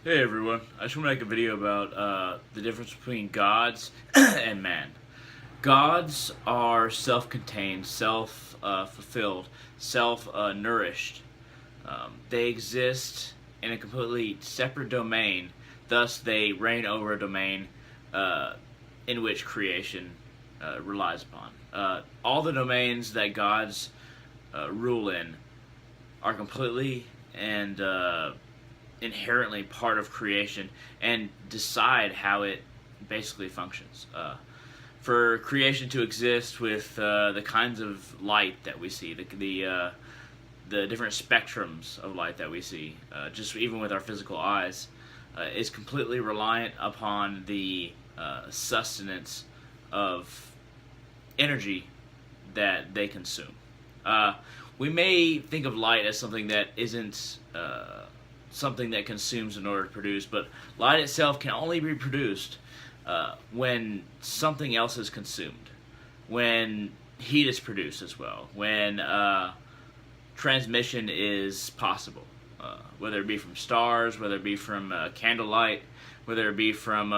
Hey everyone, I just want to make a video about the difference between gods and man. Gods are self-contained, self-fulfilled, self-nourished. They exist in a completely separate domain, thus they reign over a domain uh, in which creation relies upon. All the domains that gods rule in are completely and inherently part of creation and decide how it basically functions. For creation to exist with the kinds of light that we see, the different spectrums of light that we see, just even with our physical eyes, is completely reliant upon the sustenance of energy that they consume. Uh, we may think of light as something that isn't something that consumes in order to produce, but light itself can only be produced when something else is consumed, when heat is produced as well, when transmission is possible, whether it be from stars, whether it be from candlelight, whether it be from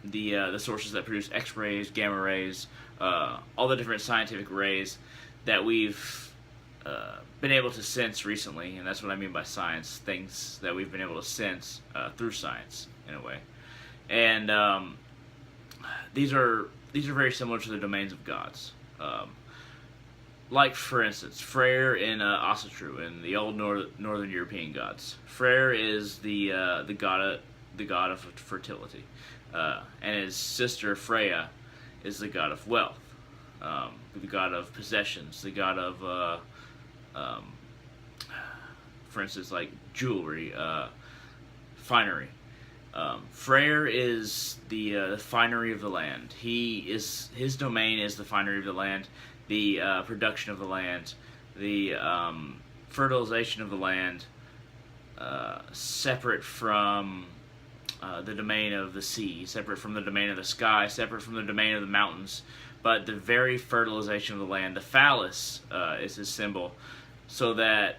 the sources that produce X-rays, gamma rays, all the different scientific rays that we've been able to sense recently, and that's what I mean by science, things that we've been able to sense through science in a way. And these are very similar to the domains of gods. Like for instance, Freyr in Asatru in the old Northern European gods. Freyr is the god of fertility, and his sister Freya is the god of wealth, the god of possessions, the god of um, for instance, like jewelry, finery. Freyr is the finery of the land. His domain is the finery of the land, the production of the land, the fertilization of the land, separate from the domain of the sea, separate from the domain of the sky, separate from the domain of the mountains. But the very fertilization of the land, the phallus, is his symbol, so that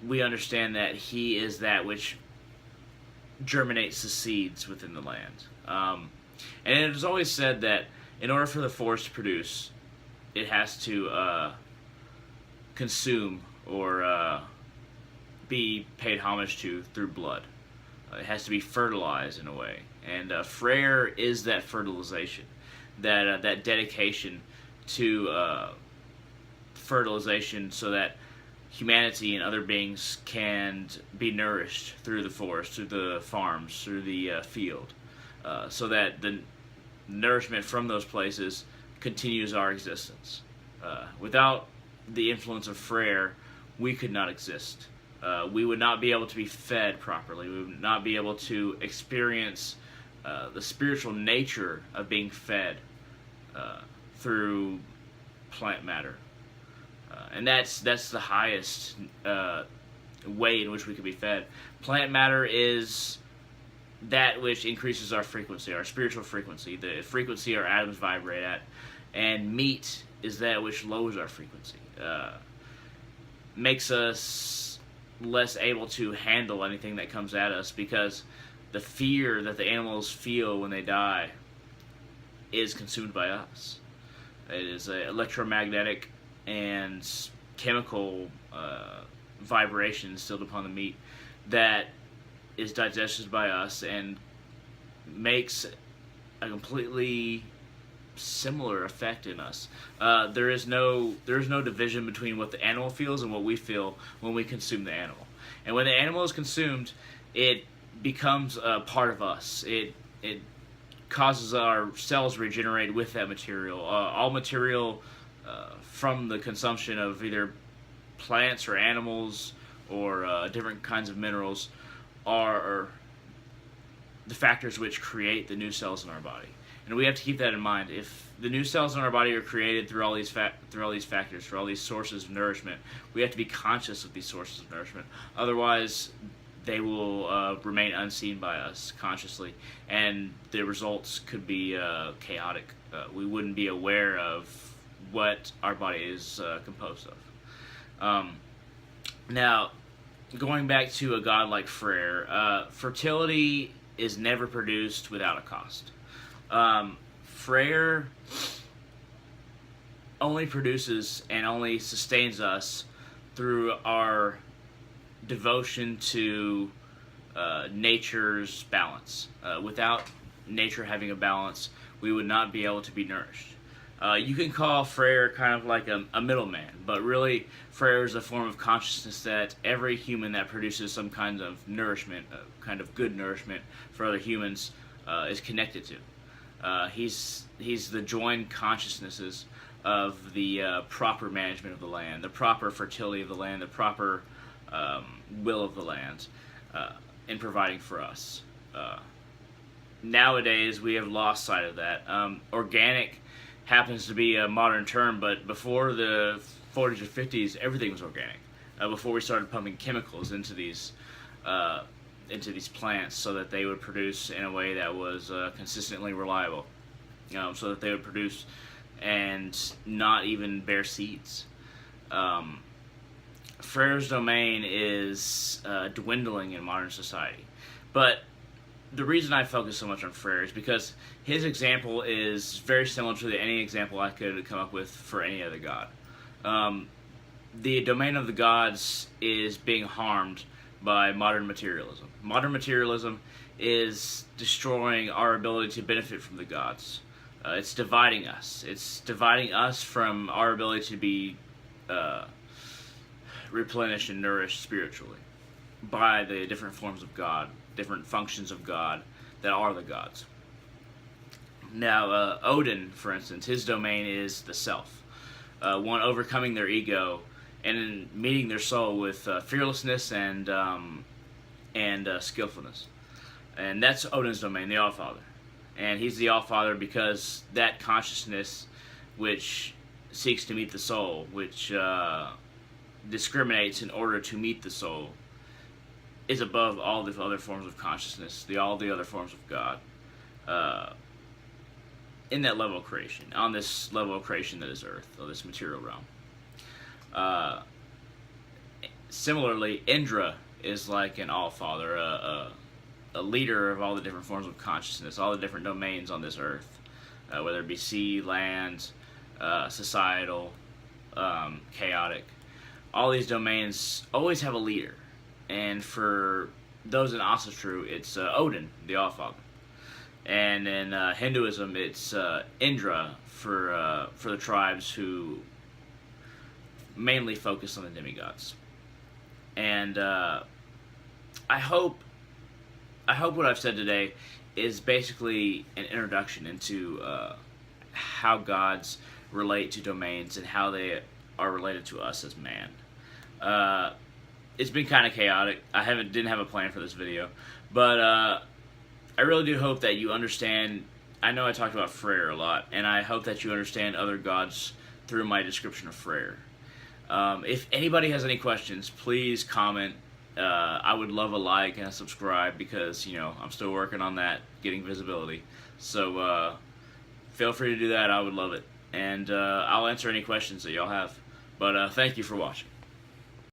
we understand that he is that which germinates the seeds within the land. And it is always said that in order for the forest to produce, it has to consume or be paid homage to through blood. It has to be fertilized in a way, and Freyr is that fertilization, that dedication to fertilization, so that humanity and other beings can be nourished through the forest, through the farms, through the field, so that the nourishment from those places continues our existence. Without the influence of Freyr, we could not exist. We would not be able to be fed properly. We would not be able to experience the spiritual nature of being fed through plant matter. And that's the highest way in which we could be fed. Plant matter is that which increases our frequency, our spiritual frequency, the frequency our atoms vibrate at. And meat is that which lowers our frequency, makes us less able to handle anything that comes at us, because the fear that the animals feel when they die is consumed by us. It is an electromagnetic and chemical vibration instilled upon the meat that is digested by us and makes a completely similar effect in us. There is no division between what the animal feels and what we feel when we consume the animal. And when the animal is consumed, it becomes a part of us. It causes our cells to regenerate with that material. All material from the consumption of either plants or animals or different kinds of minerals are the factors which create the new cells in our body. And we have to keep that in mind. If the new cells in our body are created through all these factors, through all these sources of nourishment, we have to be conscious of these sources of nourishment. Otherwise, they will remain unseen by us consciously, and the results could be chaotic. We wouldn't be aware of what our body is composed of. Now, going back to a god like Freyr, fertility is never produced without a cost. Freyr only produces and only sustains us through our devotion to nature's balance. Without nature having a balance, we would not be able to be nourished. You can call Freyr kind of like a middleman, but really Freyr is a form of consciousness that every human that produces some kind of nourishment, kind of good nourishment for other humans, is connected to. He's the joined consciousnesses of the proper management of the land, the proper fertility of the land, the proper will of the land in providing for us. Nowadays, we have lost sight of that. Organic happens to be a modern term, but before the 40s or 50s, everything was organic. Before we started pumping chemicals into these plants so that they would produce in a way that was consistently reliable, so that they would produce and not even bear seeds. Freyr's domain is dwindling in modern society, but the reason I focus so much on Freyr is because his example is very similar to any example I could come up with for any other god. The domain of the gods is being harmed by modern materialism. Modern materialism is destroying our ability to benefit from the gods. It's dividing us. It's dividing us from our ability to be replenished and nourished spiritually by the different forms of God, different functions of God that are the gods. Now, Odin, for instance, his domain is the self. One overcoming their ego and meeting their soul with fearlessness and skillfulness. And that's Odin's domain, the Allfather. And he's the Allfather because that consciousness which seeks to meet the soul, which discriminates in order to meet the soul, is above all the other forms of consciousness, all the other forms of God, in that level of creation, on this level of creation that is Earth, or this material realm. Similarly, Indra is like an Allfather, a leader of all the different forms of consciousness, all the different domains on this Earth, whether it be sea, land, societal, chaotic. All these domains always have a leader. And for those in Asatru, it's Odin, the Allfather. And in Hinduism, it's Indra for the tribes who mainly focus on the demigods. And I hope what I've said today is basically an introduction into how gods relate to domains and how they are related to us as man. It's been kind of chaotic. I didn't have a plan for this video, but I really do hope that you understand. I know I talked about Freyr a lot, and I hope that you understand other gods through my description of Freyr. If anybody has any questions, please comment. I would love a like and a subscribe because, I'm still working on that, getting visibility. So feel free to do that. I would love it. And I'll answer any questions that y'all have. But thank you for watching.